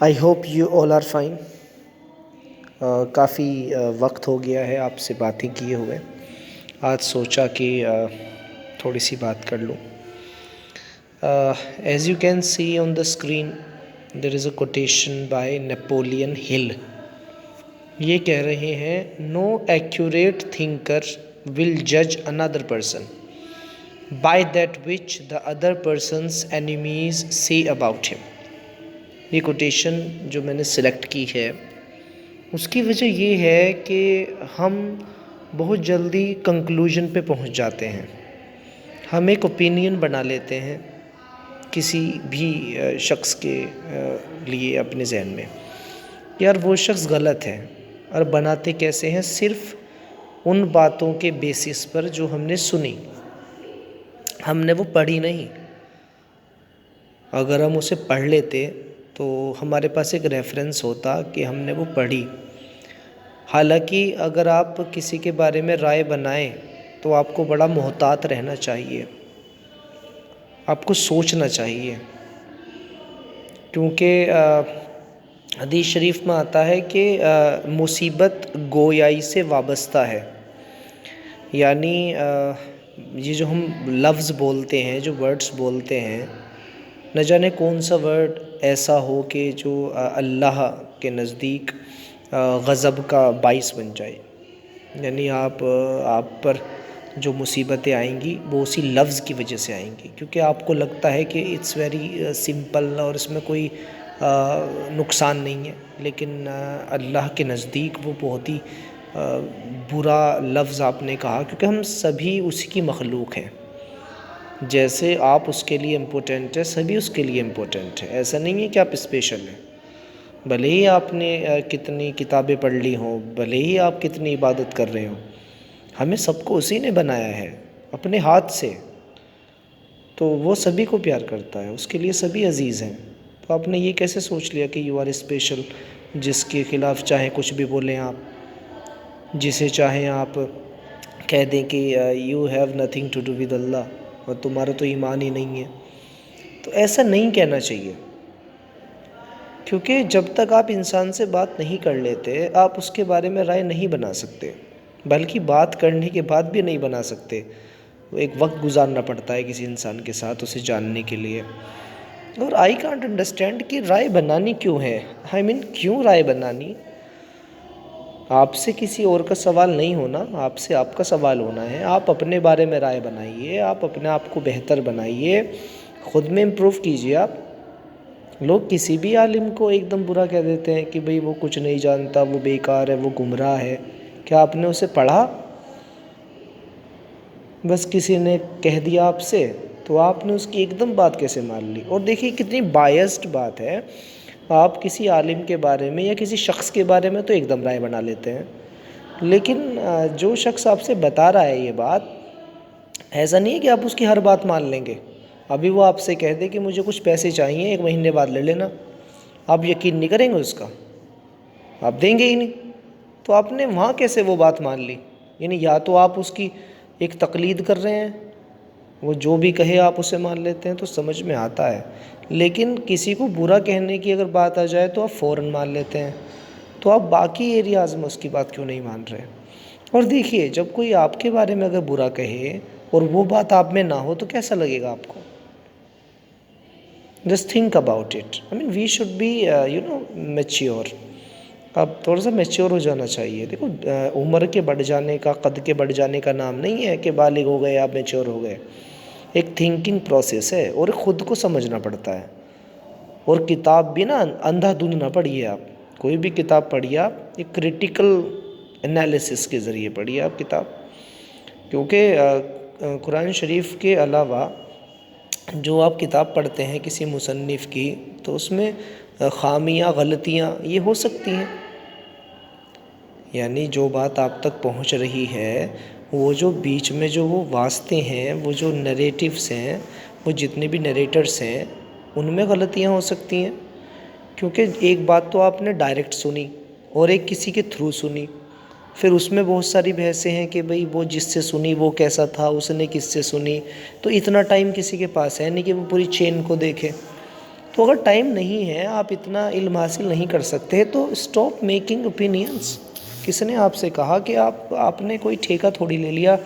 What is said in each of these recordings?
I hope you all are fine. کافی وقت ہو گیا ہے آپ سے باتیں کیے ہوئے. آج سوچا کہ تھوڑی سی بات کر لوں. As you can see on the screen there is a quotation by Napoleon ہل. یہ کہہ رہے ہیں نو ایکوریٹ تھنکر ول جج another person by that which the other persons enemies see about him. یہ کوٹیشن جو میں نے سلیکٹ کی ہے اس کی وجہ یہ ہے کہ ہم بہت جلدی کنکلوژن پہ پہنچ جاتے ہیں. ہم ایک اوپینین بنا لیتے ہیں کسی بھی شخص کے لیے اپنے ذہن میں، یار وہ شخص غلط ہے. اور بناتے کیسے ہیں؟ صرف ان باتوں کے بیسس پر جو ہم نے سنی، ہم نے وہ پڑھی نہیں. اگر ہم اسے پڑھ لیتے تو ہمارے پاس ایک ریفرنس ہوتا کہ ہم نے وہ پڑھی. حالانکہ اگر آپ کسی کے بارے میں رائے بنائیں تو آپ کو بڑا محتاط رہنا چاہیے، آپ کو سوچنا چاہیے، کیونکہ حدیث شریف میں آتا ہے کہ مصیبت گویائی سے وابستہ ہے. یعنی یہ جو ہم لفظ بولتے ہیں، جو ورڈز بولتے ہیں، نہ جانے کون سا ورڈ ایسا ہو کہ جو اللہ کے نزدیک غضب کا باعث بن جائے. یعنی آپ پر جو مصیبتیں آئیں گی وہ اسی لفظ کی وجہ سے آئیں گی، کیونکہ آپ کو لگتا ہے کہ اٹس ویری سمپل اور اس میں کوئی نقصان نہیں ہے، لیکن اللہ کے نزدیک وہ بہت ہی برا لفظ آپ نے کہا، کیونکہ ہم سبھی اسی کی مخلوق ہیں. جیسے آپ اس کے لیے امپورٹنٹ ہے، سبھی اس کے لیے امپورٹنٹ ہے. ایسا نہیں ہے کہ آپ اسپیشل ہیں. بھلے ہی آپ نے کتنی کتابیں پڑھ لی ہوں، بھلے ہی آپ کتنی عبادت کر رہے ہوں، ہمیں سب کو اسی نے بنایا ہے اپنے ہاتھ سے. تو وہ سبھی کو پیار کرتا ہے، اس کے لیے سبھی عزیز ہیں. تو آپ نے یہ کیسے سوچ لیا کہ یو آر اسپیشل، جس کے خلاف چاہیں کچھ بھی بولیں آپ، جسے چاہیں آپ کہہ دیں کہ you have nothing to do with Allah, اور تمہارا تو ایمان ہی نہیں ہے. تو ایسا نہیں کہنا چاہیے، کیونکہ جب تک آپ انسان سے بات نہیں کر لیتے آپ اس کے بارے میں رائے نہیں بنا سکتے، بلکہ بات کرنے کے بعد بھی نہیں بنا سکتے. ایک وقت گزارنا پڑتا ہے کسی انسان کے ساتھ اسے جاننے کے لیے. اور آئی کانٹ انڈرسٹینڈ کہ رائے بنانی کیوں ہے. کیوں رائے بنانی؟ آپ سے کسی اور کا سوال نہیں ہونا، آپ سے آپ کا سوال ہونا ہے. آپ اپنے بارے میں رائے بنائیے، آپ اپنے آپ کو بہتر بنائیے، خود میں امپروو کیجیے. آپ لوگ کسی بھی عالم کو ایک دم برا کہہ دیتے ہیں کہ بھئی وہ کچھ نہیں جانتا، وہ بیکار ہے، وہ گمراہ ہے. کیا آپ نے اسے پڑھا؟ بس کسی نے کہہ دیا آپ سے تو آپ نے اس کی ایک دم بات کیسے مان لی؟ اور دیکھیے کتنی بائسڈ بات ہے. آپ کسی عالم کے بارے میں یا کسی شخص کے بارے میں تو ایک دم رائے بنا لیتے ہیں، لیکن جو شخص آپ سے بتا رہا ہے یہ بات، ایسا نہیں ہے کہ آپ اس کی ہر بات مان لیں گے. ابھی وہ آپ سے کہہ دے کہ مجھے کچھ پیسے چاہیے، 1 مہینے بعد لے لینا، آپ یقین نہیں کریں گے اس کا، آپ دیں گے ہی نہیں. تو آپ نے وہاں کیسے وہ بات مان لی؟ یعنی یا تو آپ اس کی ایک تقلید کر رہے ہیں، وہ جو بھی کہے آپ اسے مان لیتے ہیں، تو سمجھ میں آتا ہے. لیکن کسی کو برا کہنے کی اگر بات آ جائے تو آپ فوراً مان لیتے ہیں. تو آپ باقی ایریاز میں اس کی بات کیوں نہیں مان رہے؟ اور دیکھیے جب کوئی آپ کے بارے میں اگر برا کہے اور وہ بات آپ میں نہ ہو تو کیسا لگے گا آپ کو؟ Just think about it. We should be mature. اب تھوڑا سا میچیور ہو جانا چاہیے. دیکھو عمر کے بڑھ جانے کا، قد کے بڑھ جانے کا نام نہیں ہے کہ بالغ ہو گئے آپ میچیور ہو گئے. ایک تھنکنگ پروسیس ہے اور خود کو سمجھنا پڑتا ہے. اور کتاب بھی نا اندھا دھند نہ پڑھیے. آپ کوئی بھی کتاب پڑھیے، آپ ایک کریٹیکل انالیسس کے ذریعے پڑھیے آپ کتاب. کیونکہ قرآن شریف کے علاوہ جو آپ کتاب پڑھتے ہیں کسی مصنف کی، تو اس میں خامیاں، غلطیاں یہ ہو سکتی ہیں. یعنی جو بات آپ تک پہنچ رہی ہے، وہ جو بیچ میں جو وہ واسطے ہیں، وہ جو نریٹیوز ہیں، وہ جتنے بھی نریٹرز ہیں، ان میں غلطیاں ہو سکتی ہیں. کیونکہ ایک بات تو آپ نے ڈائریکٹ سنی اور ایک کسی کے تھرو سنی، پھر اس میں بہت ساری بحثیں ہیں کہ بھئی وہ جس سے سنی وہ کیسا تھا، اس نے کس سے سنی. تو اتنا ٹائم کسی کے پاس ہے نہیں کہ وہ پوری چین کو دیکھے. تو اگر ٹائم نہیں ہے، آپ اتنا علم حاصل نہیں کر سکتے، تو اسٹاپ میکنگ اوپینینس. کس نے آپ سے کہا کہ آپ نے کوئی ٹھیکہ تھوڑی لے لیا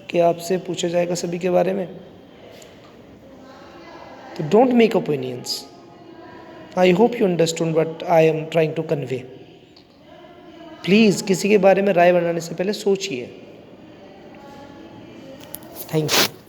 کہ آپ سے پوچھا جائے گا سبھی کے بارے میں؟ تو don't make opinions. I hope you understand what I am trying to convey. Please کسی کے بارے میں رائے بنانے سے پہلے سوچیے. Thank you.